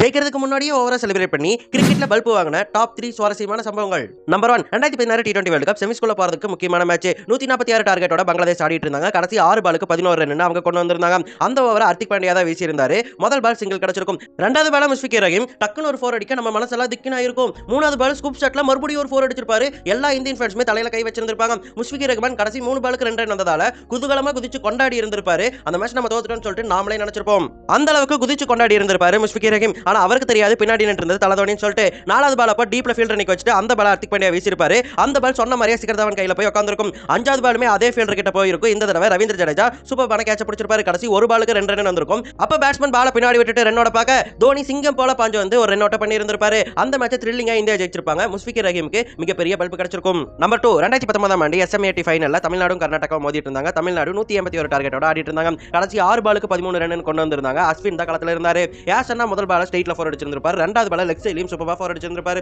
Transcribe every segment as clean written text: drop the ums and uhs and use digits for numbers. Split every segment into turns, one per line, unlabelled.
ஜெயிக்கிறதுக்கு முன்னாடியே ஓவரா செலிப்ரேட் பண்ணி கிரிக்கெட்ல பல்பு வாங்கின டாப் 3 சுவாரஸ்யமான சம்பவங்கள். நம்பர் 1, 2016 T20 வேர்ல்ட் கப் செமிஸ்குள்ள போறதுக்கு முக்கியமான மேட்ச். 146 டார்கெட்டோட பங்களாதேஷ் ஆடிட்டு இருந்தாங்க. கடைசி 6 பாலுக்கு 11 ரன் அவங்க கொண்டு வந்திருந்தாங்க. அந்த ஓவரை ஹர்திக் பாண்டியா தான் வீசி இருந்தாரு. முதல் பால் சிங்கிள் கிடைச்சிருக்கும். ரெண்டாவது பால் முஷ்ஃபிகுர் ரஹீம் டக்குன்னு ஒரு 4 அடிக்க நம்ம மனசெல்லாம் திக்கினா இருக்கும். மூணாவது பால் ஸ்கூப் ஷாட்ல மறுபடியும் ஒரு 4 அடிச்சிருப்பாரு. எல்லா இந்தியன் ஃபேன்ஸுமே தலையில கை வச்சிருந்திருப்பாங்க. முஷ்ஃபிகுர் ரஹ்மான் கடைசி 3 பாலுக்கு 2 ரன் வந்ததால குதூகலமா குதிச்சு கொண்டாடி இருந்திருப்பாரு. அந்த மேட்ச் நம்ம தோத்துட்டோம்னு சொல்லிட்டு நாமளே நினைச்சிருப்போம். அந்த அளவுக்கு குதிச்சு கொண்டாடி இருந்திருப்பாரு முஷ்ஃபிகுர் ரஹீம். ஆனா அவருக்கு தெரியாது பின்னாடி நின்றது தலதோனின்னு சொல்லிட்டு நாலாவது பால் அப்ப டீப்ல ஃபீல்டர் நிக்க வச்சுட்டு அந்த பால் ஹர்திக் பாண்டியா வீசிருப்பாரு. அந்த பால் சொன்ன மாதிரியே சிகர் தவன் கையில போய் உட்கார்ந்திருக்கும். அஞ்சாவது பாலுமே அதே ஃபீல்டர் கிட்ட போயிருக்கும். இந்த தடவை ரவீந்திர ஜடேஜா சூப்பரான கேட்ச் பிடிச்சிருப்பாரு. கடைசி ஒரு பாலுக்கு 2 ரன் வந்திருக்கும். அப்ப பேட்ஸ்மேன் பால பின்னாடி விட்டுட்டு ரன்னோட பார்க்க தோனி சிங்கம் போல பாஞ்சு வந்து ஒரு ரன் அவுட் பண்ணி இருந்திருப்பாரு. அந்த மேட்ச் த்ரில்லிங்கா இந்தியா ஜெயிச்சிருப்பாங்க. முஷ்ஃபிகுர் ரஹீமுக்கு மிகப்பெரிய பல்பு கிடைச்சிருக்கும். நம்பர் 2, 2019 ஆண்டு SM80 ஃபைனல்ல தமிழ்நாடும் கர்நாடகாவும் மோதிட்டு இருந்தாங்க. தமிழ்நாடு 181 டார்கெட்டோட ஆடிட்டு இருந்தாங்க. கடைசி 6 பாலுக்கு 13 ரன் கொண்டு வந்திருந்தாங்க. அஸ்வின் தான் களத்துல இருந்தாரு. யாஷன்னா முதல் பால ஸ்ட்ரைட்ல 4 அடிச்சிருந்திருப்பாரு. ரெண்டாவது பால லெக் சைட்லயும் சூப்பரா 4 அடிச்சிருந்திருப்பாரு.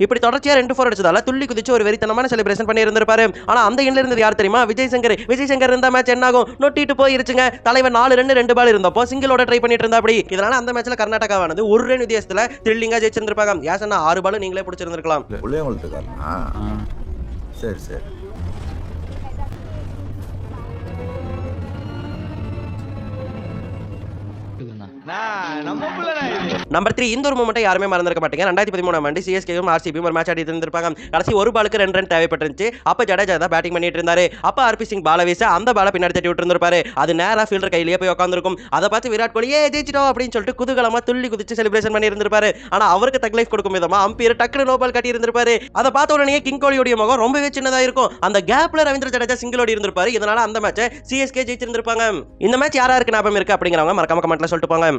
இப்படி தொடர்ச்சியா 2 4 அடிச்சதால துள்ளி குதிச்சு ஒரு வெறித்தனமான செலிப்ரேஷன் பண்ணி இருந்திருப்பாரு. ஆனா அந்த எண்ட்ல இருந்தது யார் தெரியுமா? விஜய் சங்கர் இருந்த மேட்ச் என்ன ஆகும்? நொட்டிட்டு போயிருச்சுங்க. தலைவர் 4 ரன் 2 பால் இருந்தப்போ சிங்கிளோட ட்ரை பண்ணிட்டு இருந்தா அப்படி. இதனால அந்த மேட்ச்ல கர்நாடகாவானது ஒரு ரன் வித்தியாசத்துல த்ரில்லிங்கா ஜெயிச்சிருந்திருப்பாங்க. யாசன்னா 6 பால் நீங்களே பிடிச்சிருந்திருக்கலாம்.
சரி சரி.
நம்பர் 3, இந்த ஒரு மூமெண்ட்டை யாருமே மறந்திருக்க மாட்டீங்க. 2013 ஆண்டு CSKவும் RCBயும் ஒரு மேட்ச் ஆடிட்டு இருந்திருப்பாங்க. கடைசி ஒரு பாலுக்கு 2 ரன் தேவைப்பட்டுருந்துச்சு. அப்ப ஜடேஜா தான் பேட்டிங் பண்ணிட்டு இருந்தாரு. அப்ப RP சிங் பால வீச அந்த பால பின்னாடி தட்டி விட்டு இருந்திருப்பாரு. அது நேரா ஃபீல்டர் கையிலேயே போய் உட்கார்ந்திருக்கும். அதை பார்த்து விராட் கோலி ஜெயிச்சிட்டோம் அப்படின்னு சொல்லிட்டு குதூகலமா துள்ளி குதிச்சு செலிப்ரேஷன் பண்ணி இருந்திருப்பாரு. ஆனா அவருக்கு தக் லைஃப் கொடுக்கும் விதமா அம்பீர் டக்குனு நோ பால் கட்டி இருந்திருப்பாரு. அதை பார்த்த உடனே கிங் கோலியோட முகம் ரொம்பவே சின்னதா இருக்கும். அந்த கேப்ல ரவீந்திர ஜடேஜா சிங்கிள் ஓடி இருந்திருப்பாரு. இதனால அந்த மேட்சை CSK ஜெயிச்சிருந்திருப்பாங்க. இந்த மேட்ச் யாராருக்கு ஞாபகம் இருக்கு அப்படிங்கிறவங்க மறக்காம கமெண்ட்ல சொல்லிட்டு போங்க.